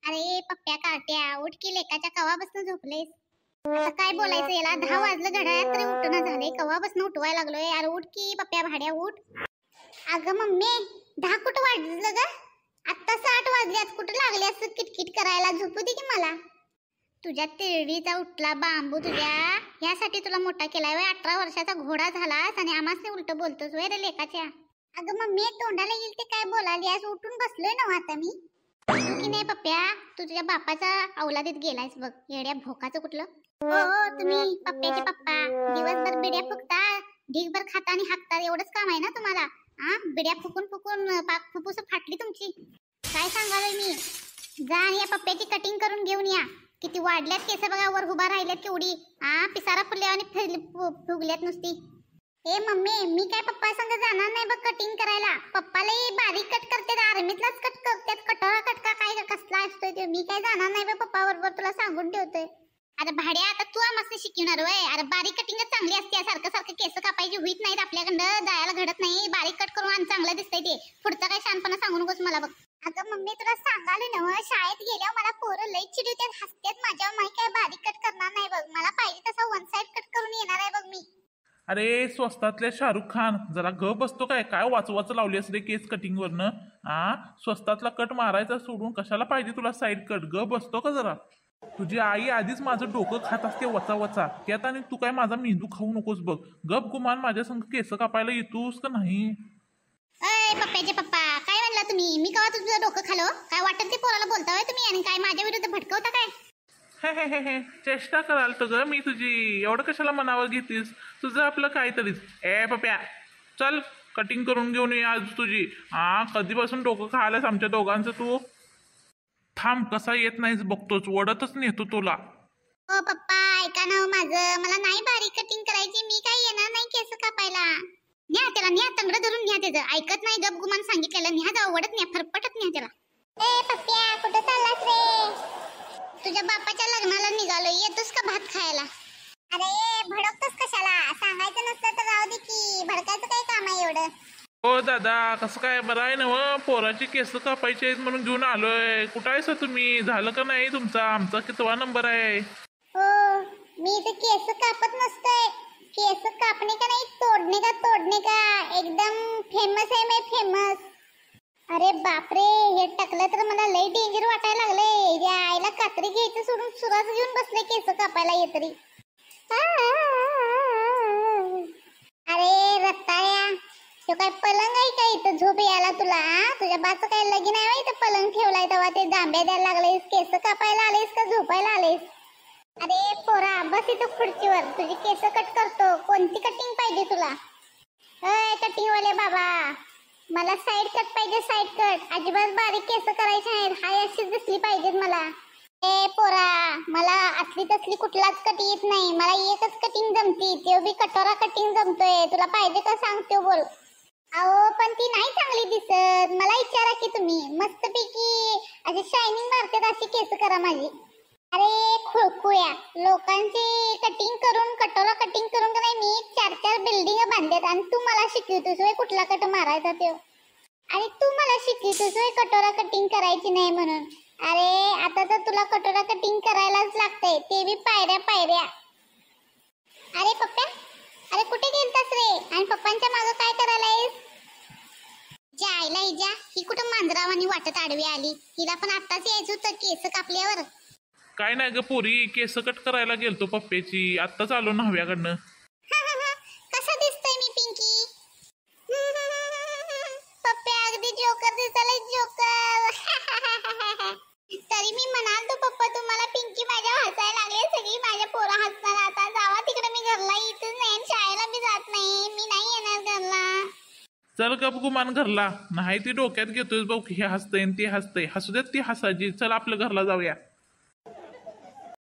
अरे पप्प्या कार्ट्या उठ की लेकाच्या कवापासून झोपलेस. आता काय बोलायचं याला 10 वाजलं घड्याळात तरी उठणं झाले. कवापासून उठवायला लागलोय. अरे उठ की पप्प्या भाड्या उठ. अगं मम्मी 10 कुठं वाजलं ग? आत्ता 8 वाजल्यात. कुठं लागले असं किटकिट करायला? झोपू दे की मला. तुझ्या तिरडीचा उठला बांबू तुझ्या. ह्यासाठी तुला मोठा केलाय वय. 18 वर्षाचा घोडा झालास आणि आम्हासने उलट बोलतोस वय रे लेकाच्या. अगं मम्मी तोंडाला येईल ते काय बोलाली आज. उठून बसलोय ना आता मी. तू की नाही पप्प्या तुझ्या बापाचा अवलादीत गेलायस बघ. येड्या भोकाचं कुठलं. हो तुम्ही पप्प्याचे पप्पा दिवसभर बिड्या फुकता ढीगभर खाता आणि हाकता. एवढंच काम आहे ना तुम्हाला? हा बिड्या फुकून फुकून पाक फुफ्फुस फाटली तुमची. काय सांगालोय मी. जा आणि या पप्प्याची कटिंग करून घेऊन या. किती वाढल्यात केस बघा. वर उभा राहिल्यात केवढी. पिसारा फुल्या आणि फुगल्यात नुसती. ए मम्मी मी काय पप्पा संग जाणार नाही बघ कटिंग करायला. पप्पालाही बारीक कट करते. आर्मीतलाच कट करतात. कटोरा कटका काय कसला असतोय ते. मी काय जाणार नाही बघ पप्पा बरोबर. तुला सांगून ठेवतोय. अरे भाड्या आता तू आम्हाला शिकवणार वय. अरे बारीक कटिंगच चांगली असते. सारखं सारखं केस कापायची होईत नाहीत आपल्याकडं. जायला घडत नाही. बारीक कट करून आणि चांगलं दिसतंय ते. पुढचा काय शानपणा सांगू नकोस मला बघ. अगं मम्मी तुला सांगाले ना शाळेत गेल्यावर मला पोरं लई चिडवतात हसतात माझ्यावर. मी काय बारीक कट करणार नाही बघ. मला पाहिजे तसा वन साइड कट करून येणार आहे बघ मी. अरे स्वस्तातल्या शाहरुख खान जरा ग बसतो काय काय वाचवाच लावली असते केस कटिंग वरनं. स्वस्तातला कट मारायचा सोडून कशाला पाहिजे तुला साईड कट. ग बसतो का जरा. तुझी आई आधीच माझं डोकं खात असते वचा वचा. त्यात आणि तू काय माझा मेंदू खाऊ नकोस बघ. गप गुमान माझ्या संग केस कापायला येतोस का नाही? अय पप्प्याचे पप्पा काय म्हणला तुम्ही? मी कवा तुझं डोकं खालो? काय वाटत ते पोराला बोलताय तुम्ही आणि काय माझ्या विरुद्ध भटकवता काय? हे चेष्टा कराल तर ग मी तुझी. एवढं कशाला मनावर घेतीस? तुझं आपलं काहीतरीच. ए पप्या चल कटिंग करून घेऊन ये आज तुझी. कधीपासून डोकं खायलास आमच्या दोघांचं तू. थांब कसा येत नाहीस बघतोच. वडतच नेतो तुला. ओ पप्पा ऐका ना माझं. मला नाही बारीक कटिंग करायची. मी काय येणार नाही केस कापायला. न्या त्याला न्या. तंगड धरून न्या त्याचं. ऐकत नाही गप गुमान सांगितलेलं. न्या जाऊ वडत न्या फरफटत न्या त्याला. ए पप्प्या कुठं चाललास रे? तुझ्या बापाच्या लग्नाला निघालो. येतोस का भात खायला? अरे भडकतोस कशाला? सांगायचं नसतं तर राहू दे की. भडकायचं काय काम आहे एवढं? हो दादा कसं काय बरं आहे ना व. पोराची केस कापायची आहेत म्हणून घेऊन आलोय. कुठं आहे सर तुम्ही? झालं का नाही तुमचा? आमचा कितवा नंबर आहे? हो मी तर केस कापत नसतोय. केस कापणे का नाही तोडणे का तोडणे का. एकदम फेमस आहे मी फेमस. अरे बापरे हे टाकलं तर मला लई डेंजर वाटायला लागले. या आईला कात्री घ्यायचं सोडून सुरास घेऊन बसले केस कापायला येतरी. अरे रत्ताळ्या तो काय पलंग आहे का इथं झोप यायला तुला? तुझ्या बाचं काय लगीन आहे इथं पलंग ठेवलाय तेव्हा ते जांभ्या द्यायला लागलेस. केस कापायला आलेस का झोपायला आलेस? अरे पोरा बस इथं खुर्चीवर. तुझी केस कट करतो. कोणती कटिंग पाहिजे तुला? कटिंग वाले बाबा मला साईड कट पाहिजे. Side cut. अजिबात बारीक केस करायचे नाहीत. हाय अशीच दिसली पाहिजेत मला. ए पोरा मला असली तसली कुठलाच कट येत नाही. मला एकच कटिंग जमती. ते बी कटोरा कटिंग जमतोय. तुला पाहिजे का सांगतो बोल. अहो पण ती नाही चांगली दिसत. मला विचारा की तुम्ही. मस्तपैकी अशी शायनिंग मारतात अशी केस करा माझी. अरे खुळखुळ्या लोकांची कटिंग करून कटोरा कटिंग करून का नाही मी 4-4 बिल्डिंग बांधल्यात आणि तू मला शिकवतोस होय कुठला कट मारायचा तो. आणि तू मला शिकवतोस होय कटोरा कटिंग करायची नाही म्हणून. अरे आता तर तुला कटोरा कटिंग करायलाच लागतंय. ते बी पायऱ्या पायऱ्या. अरे पप्प्या अरे कुठे गेलतास रे? आणि पप्पांच्या मागं काय करायलायस? जा आईला इजा ही कुठं मांजरावानी वाटत आडवी आली. हिला पण आत्ताच यायचं होतं केस कापल्यावर. काय नाही ग पोरी केस कट करायला गेलतो पप्प्याची. आत्ताच आलो न्हाव्याकडनं. कसा दिसतोय मी पिंकी? पप्प्या अगदी जोकर दिसतोय जोकर. तरी मी म्हणालतो पप्पा तुम्हाला पिंकी माझ्या हसायला लागले. सगळी माझ्या पोरं हसणार. आता जावा तिकडे. मी घरला येतच नाही. शाळेला बी जात नाही. मी नाही येणार घरला. चल गप गुमान घरला. नाही ती डोक्यात घेतोय बघ. हे हसतंय ते हसतंय. हसू देत ती हसायची. चल आपल्या घरला जाऊया.